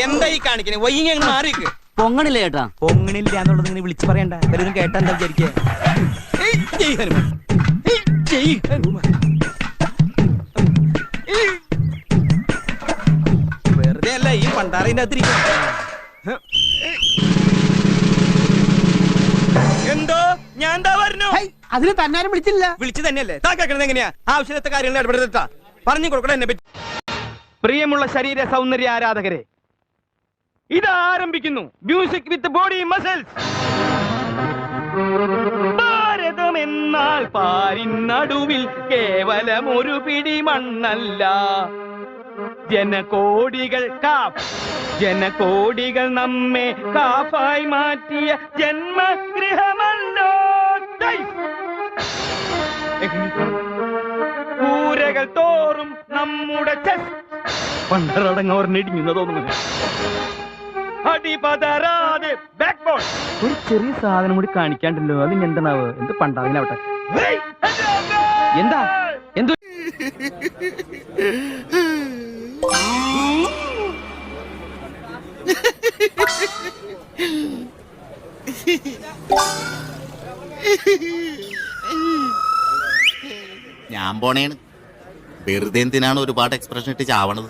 എന്താ ഈ കാണിക്കണേ? വൈകി അങ്ങ് മാറിക്ക്. പൊങ്ങണില്ല ചേട്ടാ. പൊങ്ങണില്ല എന്നുള്ളത് ഇങ്ങനെ വിളിച്ചു പറയണ്ട. എല്ലാവരും കേട്ടാ എന്താ വിചാരിക്കുക? വെറുതെ അല്ല ഈ പണ്ടാറിന്റെ അകത്തിരിക്കും. എന്തോ ഞാൻ എന്താ പറഞ്ഞു? അതിന് തന്നാരും വിളിച്ചില്ല. വിളിച്ചു തന്നെയല്ലേ? താ കേൾക്കണത് എങ്ങനെയാ? ആവശ്യത്തെ കാര്യങ്ങൾ ഇടപെടുത്താ പറഞ്ഞു കൊടുക്കണം എന്നെ പറ്റി. പ്രിയമുള്ള ശരീര സൗന്ദര്യ ആരാധകരെ, ഇത് ആരംഭിക്കുന്നു മ്യൂസിക് വിത്ത് ബോഡി മസിൽസ്. ഭാരതം എന്നാൽ പാരിനടുവിൽ കേവലം ഒരു പിടി മണ്ണല്ല, ജനകോടികൾ ജനകോടികൾ നമ്മെ കാഫായി മാറ്റിയ ജന്മഗൃഹമല്ലോ. കൂരകൾ തോറും നമ്മുടെ പണ്ടറടങ്ങോർന്നിടിഞ്ഞു തോന്നുന്നു. അടിപതരാതെ ബാക്ക് ബോൺ. ഒരു ചെറിയ സാധനം കൂടി കാണിക്കാണ്ടല്ലോ. അത് എന്താണാവ്? എന്ത് പണ്ടാവിലാവട്ടെ. എന്താ എന്തു ഞാൻ പോണേണ്. വെറുതെ എന്തിനാണ് ഒരുപാട് എക്സ്പ്രഷൻ ഇട്ട് ചാവണത്?